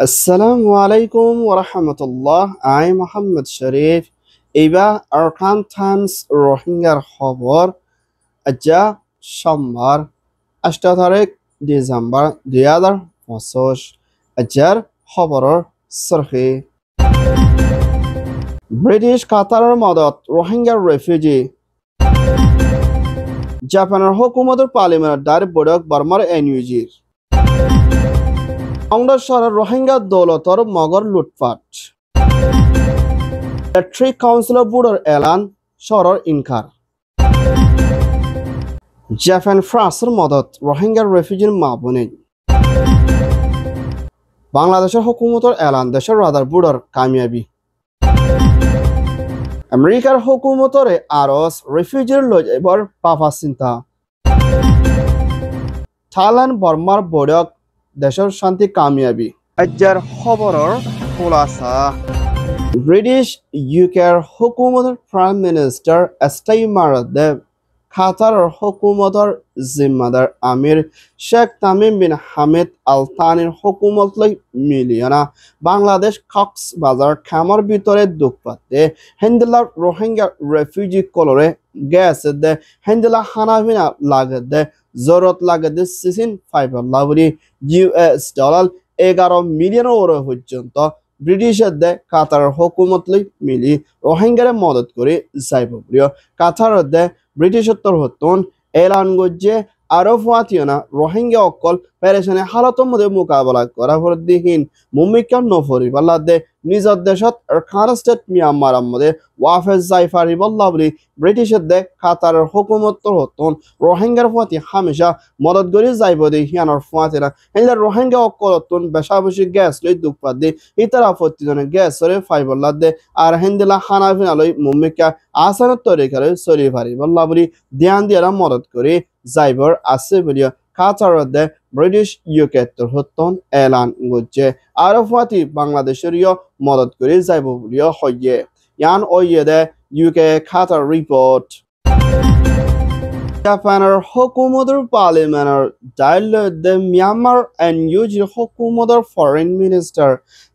Assalamu alaikum wa rahmatullah. I'm Muhammad Sharif. Iba Arkan Times Rohingya খবর আজা সোমবার 8 তারিখ ডিসেম্বর 2025 আজার খবরের সরখি ব্রিটিশ কাতারের মদত রোহিঙ্গা রেফিউজি জাপানের হুকুমতের পার্লামেন্টের দাঁড় বৈঠক বার্মার এনইউজির বাংলাদেশ শহরের রোহিঙ্গা দৌলতর মগর লুটপাট ইলেকট্রিক কাউন্সিল বোর্ডের এলান শহরের ইনকার জাপান ফ্রান্সের মদত রোহিঙ্গা রেফিউজির মাবনে বাংলাদেশের হুকুমতের এলান দেশের রাদার বোর্ডের কামিয়াবি আমেরিকার হুকুমতরে আরস রেফিউজির লইবার পাফা চিন্তা থাইল্যান্ড বর্মার বৈঠক দেশের শান্তি কামিয়াবি আজ্জার খবরের খোলাসা ব্রিটিশ ইউকের হুকুমতের প্রাইম মিনিস্টার স্টাইমার দেব কাতারের হুকুমতের জিম্মাদার আমির শেখ তামিম বিন হামিদ আল থানির হুকুমত লই মিলিয়না বাংলাদেশ কক্সবাজার খামার ভিতরে দুঃখ পাতে হেন্দিলা রোহিঙ্গা রেফিউজি কলরে গেছে দে হেন্দিলা হানাভিনা লাগে দে জরুরত লাগে দে সিসিন ফাইবার লাভরি US ডলার 11 মিলিয়ন ওরে পর্যন্ত ব্রিটিশের দে কাতারের হুকুমত লই মিলি রোহিঙ্গারে মদত করে যাইব প্রিয় কাতারের দে ব্রিটিশোত্তর হতন এলান গজ্জে আরো ফাতিয়না রোহিঙ্গা অকল পেরেশানি হালতর মধ্যে মোকাবেলা করা দিহীন মুমিকা নফরি বাল্লাদে নিজের দেশত খান স্টেট মিয়ানমার মধ্যে ওয়াফেজ জাইফারি বল্লা বলি ব্রিটিশের দে কাতারের হুকুমত্তর হতন রোহিঙ্গার ফাতি হামেশা মদত করি যাইব দে হিয়ানোর ফাতিরা হেলে রোহিঙ্গা অকলতন বেশাবশি গ্যাস লই দুঃখপাত দে ইতারা ফতিজনে গ্যাস সরে ফাইবল্লা দে আর হেন্দিলা হানাফিনা লই মুমিকা আসানের তরিকারে সরি ফারি বল্লা বলি ধ্যান দিয়ারা মদত করে যাইবর আছে বলিয়া কাতারের দে ব্রিটিশ ইউকে হতন এলান গজ্জে আরো ফাতি বাংলাদেশের মদত করে যাইব বলিয়া হইয়ে ইয়ান ওইয়ে দে ইউকে কাতার রিপোর্ট জাপানের হুকুমতের পার্লামেন্টের ডায়ালগে মিয়ানমার এনইউজি হুকুমতের foreign minister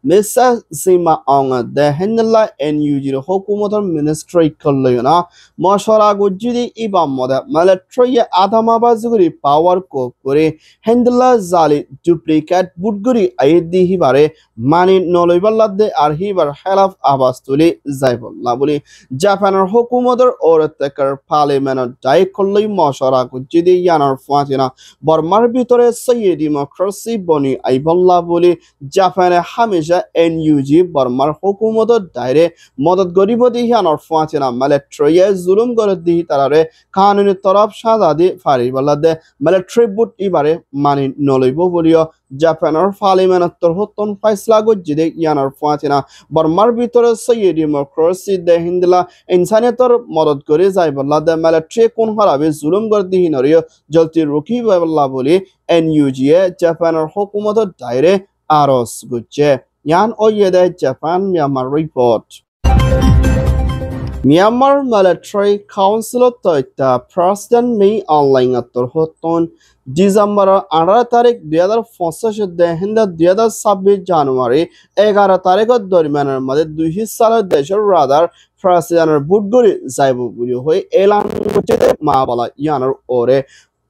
Mrs Zin Mar Aung দে হেন্দিলা এনইউজির হুকুমতের মিনিস্ট্রি করলয়না মশরা গুজিদি ইবাম মদে মিলিটারি আধামাবাজগুরি পাওয়ার কো করে হেন্দিলা জালি ডুপ্লিকেট বুটগুরি আইদি হিবারে মানি নলইবাল্লাদে আর হিবার খেলাফ আওয়াজ তুলি যাইবল্লা বলি জাপানের হুকুমতের ওরতেকার পার্লামেন্টের দায় করলই মশরা গুজিদি ইয়ানার ফাতিনা বর্মার ভিতরে সৈয়দ ডেমোক্রেসি বনি আইবল্লা বলি জাপানে হামেশা এনইউজি বর্মার হুকুমতের দায়রে মদত গরিব দিহিয়ানোর ফাঁচিনা মিলিটারিয়ে জুলুম করে দিহি তারারে কানুনি তরফ সাজা দি ফারিবাল্লা দে মিলিটারি বুট ইবারে মানি নলইব বলিও জাপানের পার্লামেন্টর হতন ফাইসলা গজ্জিদে ইয়ানোর ফাঁচিনা বর্মার ভিতরে সৈয়দ ডেমোক্রেসি দে হিন্দিলা ইনসানিয়তর মদত করে যাইবল্লা দে মিলিটারি কোন হারাবে জুলুম করে দিহি নরিও জলতি রুকি বাইবল্লা বলি এনইউজিয়ে জাপানের হুকুমতের দায়রে আরস গুচ্ছে ইয়ান ওইয়েদে Japan Myanmar report Myanmar military council তৈতা প্রেসিডেন্ট মে অনলাইন হতন ডিসেম্বর 18 তারিখ 2025 দে হিন্দা 2026 জানুয়ারি 11 তারিখের দরমিয়ানের মধ্যে 2 সালের দেশের রাদার প্রেসিডেন্টের বুটগুরি যাইব বলি হয়ে এলান করছে মা বলা ইয়ানোর ওরে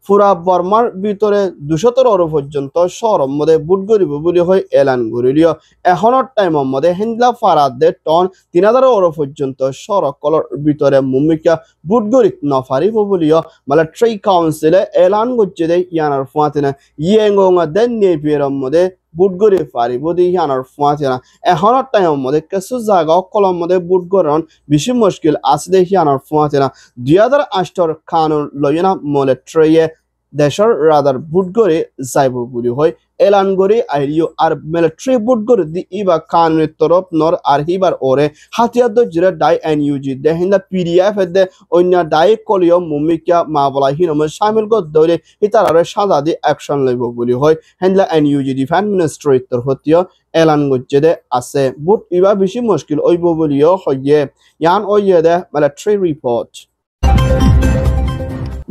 পুরা বর্মার ভিতরে 200 ওর পর্যন্ত শহরের মধ্যে বুট গরিব বলি হয় এলান গরিলিও এখনের টাইমের মধ্যে হিন্দলা ফারাদে টন 3000 ওর পর্যন্ত শহরকলর ভিতরে মুমিকা বুট গরিব নফারিব বলিও মিলিটারি কাউন্সিলে এলান করছে দে ইয়ানার ফাতিনা ইয়েঙ্গা দেন নেপিয়ের মধ্যে বুট গরি ফারিব দি ইয়ানার ফাতিনা এখনের টাইমের মধ্যে কিছু জায়গা কলম মধ্যে বুট গরন বেশি মুশকিল আছে দে ইয়ানার ফাতিনা 2008 কানুন লয়না মিলিটারিয়ে দেশের রাদার বুট গরে যাইব বলি হয় এলান গরি আইরিও আর মিলিটারি বুট গরে দি ইবা কানুনের তরফ নর আর হিবার ওরে হাতিয়ার জিরা ডাই এনইউজি দে হিন্দা পিডিএফ দে অন্য ডাই কলিও মুমিকা মা বলা হিনম শামিল গদ দরে ইতারারে সাজা দি অ্যাকশন লইব বলি হয় হেন্ডলা এনইউজি ডিফেন্স মিনিস্ট্রি তর হতিও এলান গজ্জে দে আছে বুট ইবা বেশি মুশকিল ওইব বলিও হইয়ে ইয়ান ওইয়ে দে military report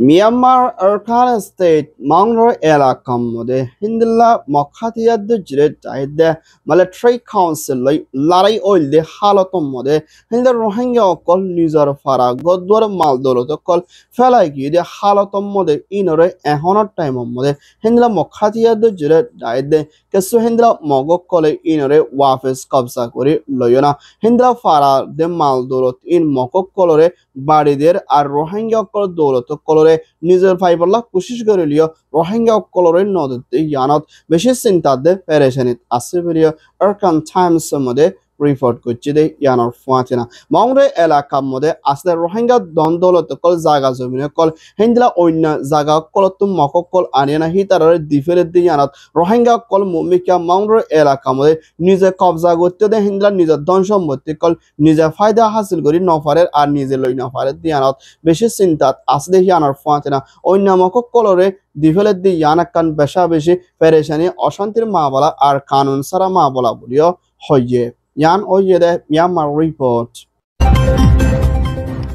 Myanmar Rakhine State Mangro elakam mode Hindla Mokhatia de Jire de Military Council Larai oil de halatom mode Hinda Rohingya kol Nizar Fara Godwar Maldoro to call Falaki de halatom mode inore a honor time mode Hindla Mokhatia de Jire de Kesu Hindra Mogo kole inore Wafes Kabsa Kori Loyona Hindra Fara de Maldoro in Moko colore বাড়িদের আর রোহিঙ্গা অকল দৌলত কলরে নিজের ফাইবল্লা কোশিশ করিলিও রোহিঙ্গা অকলরে নদতে ইয়ানত বেশি চিন্তাতে পেরেশানিত আছে বলিও Arkan Times মধ্যে report করছে দে ইয়ানোর ফুয়াতিনা মংরে এলাকা মধ্যে আসলে রোহিঙ্গা দ্বন্দ্বলত কল জায়গা জমিনে কল হিন্দলা অন্য জায়গা কলত মককল আনিয়া হিতারে দিফেলে দি ইয়ানত রোহিঙ্গা কল মুমিকা মংরে এলাকা মধ্যে নিজে কবজা করতে দে হিন্দলা নিজের ধন সম্পত্তি কল নিজে ফায়দা হাসিল করি নফারের আর নিজে লই নফারের দিয়ানত বেশি চিন্তাত আসলে ইয়ানোর ফুয়াতিনা অন্য মককলরে দিফেলে দি ইয়ানাকান বেশা বেশি পেরেশানি অশান্তির মা বলা আর কানুন সারা মা বলা বলিও হইয়ে Yan Oyede Myanmar report.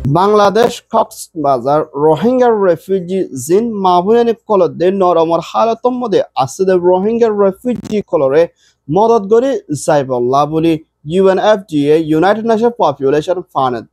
Bangladesh Cox's Bazar Rohingya refugee Zin Mabunani Kolor de Noromor Halatom Mode Aside Rohingya refugee colore Modot Gori Cyber Labuli UNFGA United Nations Population Fund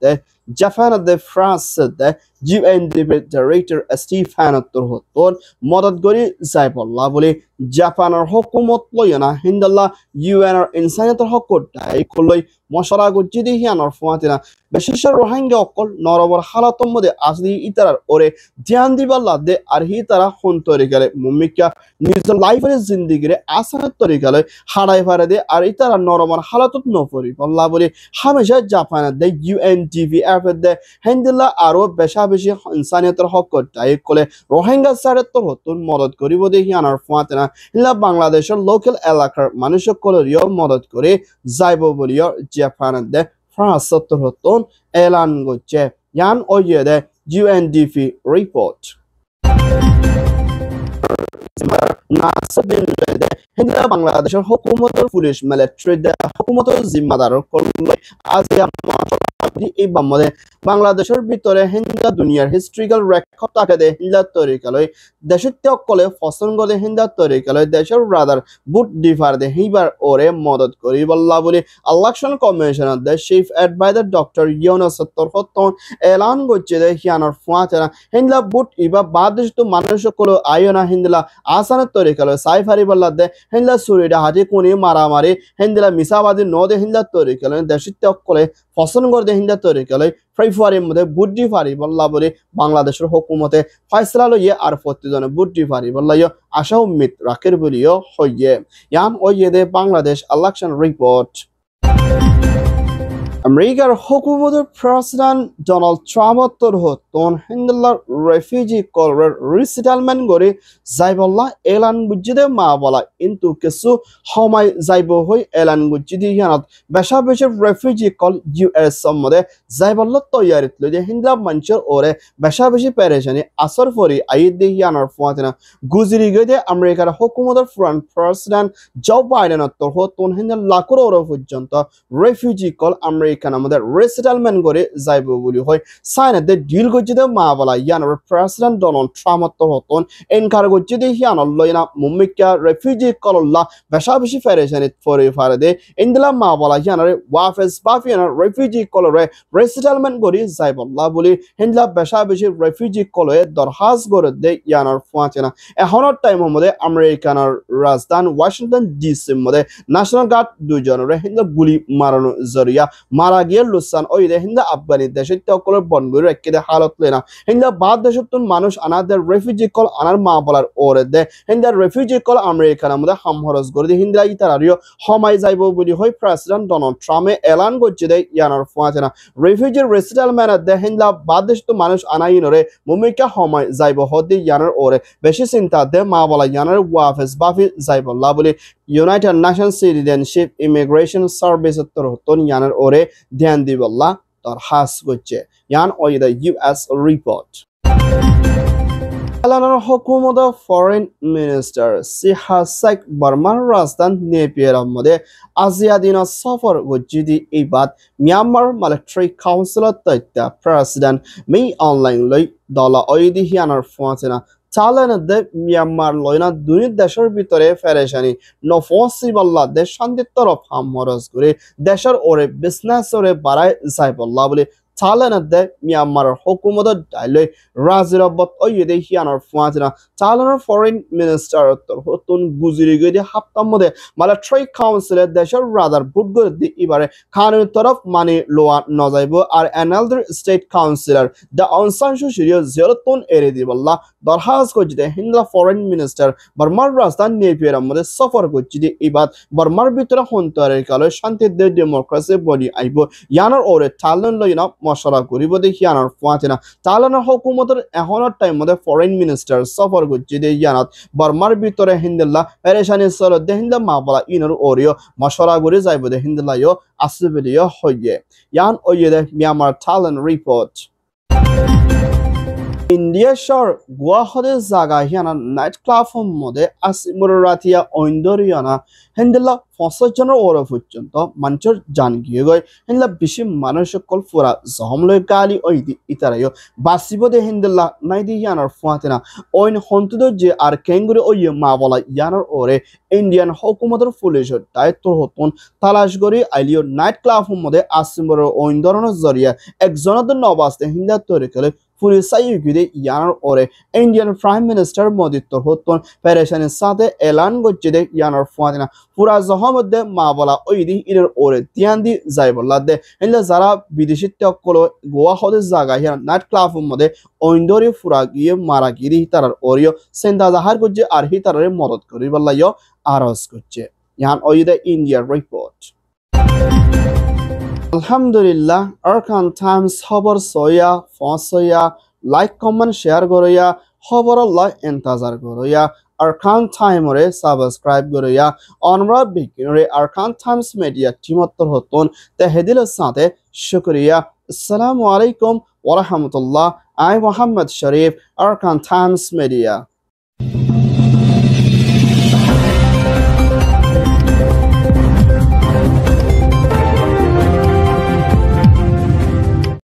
Japan de France de UNDP Director Stephen Turhoton Modot Gori Cyber Labuli Japaner Hokumot Loyana Hindala UNR Insanator Hokota Koloi Moshara Gujidi Hianor Fuatina Beshisha Rohingya Okol Norobor Halatom Mode Asli Itara Ore Diandibala de Arhitara Huntoricale Mumika News Life is Zindigre Asanatoricale Hadaifare Aritara Noromor Halatut Nofori Labori Hamisha Japan de UNDP de Hendila Aro Beshabishi Insanator Hokota Kole Rohingya Sarator Hotun Modot Koribode Hianar Fuatina Hila Bangladesh local elakar Manusha Kolorio Modot Kore Zaibo Bolio Japan de France Sotorhoton Elan Goche Yan Oyede UNDP report. Nasabin Hindra Bangladesh Hokumotor Foolish Military Hokumotor Zimadar Koloi Asia Ibamode Bangladeshor Bitore Hinda Dunyar historical record Takade Hinda Toricaloi Deshitio Kole Fosongo de Hinda Toricaloi Deshor rather boot differ the Hibar Ore Modot Koribal Labuli election commissioner the chief ad by the Dr. Jonas Torhoton Elan Goche the Hianor Fuatera Hinda boot Iba Badish to Manashokolo Iona Hindla Asana Toricalo Saifari Balade Hinda Surida Hatikuni Maramari Hindla Misawadi no the Hinda Toricalo Deshitio Kole Fosongo de Hinda Toricaloi February মধ্যে বুদ্ধি ফারি বল্লা বলে বাংলাদেশের হুকুমতে ফয়সালা লইয়ে আর 40 জনে বুদ্ধি ফারি বল্লাইও আশা উম্মিদ রাখের বলিও হইয়ে ইয়ান ওইয়ে Bangladesh election report American Hukumoter President Donald Trump Torhoton Hindla refugee color resettlement Gori Zaibolla Elan Gujide Mabala into Kesu Homai Zaibo Hoi Elan Gujidi Yanat Besha Bishop refugee call US Somode Zaibolla Toyarit Lude Hindla Mancher Ore Besha Bishop Perishani Asar Fori Aidi Yanar Fuatina Guziri Gede American Hukumoter Front President Joe Biden Torhoton Hindla Lakuro Fujanta refugee call American আমাদের resettlement করে যাইব বলি হয় সাইনাতে deal গজিতে মাবলা ইয়ানোর president Donald Trump তহতন এনকার গজিতে হিয়ানল লয়না মুম্মিকা রেফিউজি কলল্লা বেশাবেশি ফেরেশানিত ফরে ফারদে ইনদলা মাবলা ইয়ানোর ওয়াফেস বাফিয়ানোর রেফিউজি কলরে resettlement করে যাইবল্লা বলি হিন্দলা বেশাবেশি রেফিউজি কলয়ে দরখাস করে দে ইয়ানোর ফুয়াচেনা এখনৰ টাইম মধ্যে আমেরিকানৰ রাজধানী ওয়াশিংটন ডিসি মধ্যে ন্যাশনাল গার্ড দুজনরে হিন্দলা গুলি মারানো জরিয়া মারা গিয়ে লুসান ওইদে হিন্দা আফগানি দেশে তকল বনগুরি রেখে হালত লেনা হিন্দা বাদ দেশতুন মানুষ আনাদের রেফিউজি কল আনার মা বলার ওরে দে হিন্দা রেফিউজি কল আমেরিকার মধ্যে হামহরস করে দে হিন্দা ইতারারিও হমাই যাইব বলি হয় প্রেসিডেন্ট ডোনাল্ড ট্রাম্পে এলান করছে দে ইয়ানোর ফুয়াচেনা রেফিউজি রেসেটেলমেন্ট দে হিন্দা বাদ দেশতুন মানুষ আনাইনরে মুমিকা হমাই যাইব হদি ইয়ানোর ওরে বেশি চিন্তা দে মা বলা ইয়ানোর ওয়াফেস বাফি যাইবল্লা বলি United Nations Citizenship Immigration Service তরহতন ইয়ানোর ওরে ধ্যান দিবল্লা দরখাস্ত করছে ইয়ান ওই the US report Thailandৰ hukumater foreign minister Sihasak Burman ৰাজধান নেপিয়াৰৰ মধ্যে আজিয়া দিনৰ সফৰ গজ্জিদি এইবাদ ম্যানমাৰ মিলিটাৰী কাউন্সিলৰ তথ্য প্ৰেছিডেণ্ট মে অনলাইন লৈ দল ঐদিহিয়ানৰ ফোঁচনা Thailand'de Myanmar loyna দুই দেশের ভিতরে ফেরেশানি নফসিবাল্লা দেশ শান্তির তরফ হামরস করে দেশের ওরে বিজনেস ওরে বাড়ায় যাইবল্লা বলে Thailand'de Myanmar hukumater dailoi razirabot oyede hianar fuatina Thailand'ৰ foreign minister হতন Gujri গদি হাপ্তার মধ্যে মিলিটারি কাউন্সিলে দেশের রাদার বুট করে দি এবারে খানের তরফ মানে লোয়া নজাইব আর অ্যানালদার স্টেট কাউন্সিলর দা অং সান সু চি জিয়ারতন এরে দিবল্লা দরখাস্ত করতে হিন্দলা ফরেন মিনিস্টার বর্মার রাজধান নেপিয়ার মধ্যে সফর করতে এবার বর্মার ভিতরে হন্তরের কালে শান্তি দে ডেমোক্রেসি বডি আইব ইয়ানার ওরে থাইল্যান্ড লইনা মশলা করিব দেখি ইয়ানার ফুয়াতিনা থাইল্যান্ডের হুকুমতের এখনের টাইম মধ্যে ফরেন মিনিস্টার সফর করতে দে ইয়ানাত বর্মার ভিতরে হিন্দলা পেরেশানি সর দে হিন্দা মাবলা ইনর ওরিও মশলা করে যাইব দে হিন্দলা ইয়ো আসিবিলিও হইয়ে ইয়ান ওইয়ে দে Myanmar Thailand report India shor Guwahati zaga hiana night club mode asimuratia oindoriana hendela ফসজনৰ ওৰ পৰ্যন্ত মঞ্চৰ জান গিয়ে গৈ হেনলা বেছি মানুসকল ফুৰা জহমলৈ গালি ওইদি ইতাৰায়ো বাসিব দে হেন্দলা নাইদি ইয়ানৰ ফুৱাতেনা অইন হন্তুদ যে আর কেঙ্গুৰি ওই মাবলা ইয়ানৰ ওৰে ইন্ডিয়ান হুকুমতৰ পুলিচৰ দায়িত্ব হতন তালাশ কৰি আইলিও নাইট ক্লাব মধ্যে আসিমৰৰ ওইন্দৰণৰ জৰিয়া একজনত নবাস্তে হিন্দা তৰিকলে পুলিচাই গিয়ে ইয়ানৰ ওৰে ইন্ডিয়ান প্ৰাইম মিনিষ্টাৰ মোদীৰ হতন পেৰেশানিৰ সাথে এলান গজ্জে দে ইয়ানৰ ফুৱাতেনা পুরা জহমধ্যে মা বলা ওইদি ইনের ওরে তিয়ান্দি যাইবল্লা দে হেনলে যারা বিদেশি তকল গোয়া হদে জায়গা হিয়া নাইট ক্লাব মধ্যে ওইন্দরি ফুরা গিয়ে মারা গিরি তারার ওরিও সেন্দা জাহার করছে আর হি তারারে মদত করিবল্লা ইয় আরজ করছে ইয়ান ওইদে ইন্ডিয়ার রিপোর্ট আলহামদুলিল্লাহ আরকান টাইমস খবর সয়া ফসয়া লাইক কমেন্ট শেয়ার করয়া খবর লাই ইন্তজার করয়া Arkan Time ore subscribe goriya onra bikinore Arkan Times media timottor hoton te hedil sate shukriya assalamu alaikum wa rahmatullah I Muhammad Sharif Arkan Times media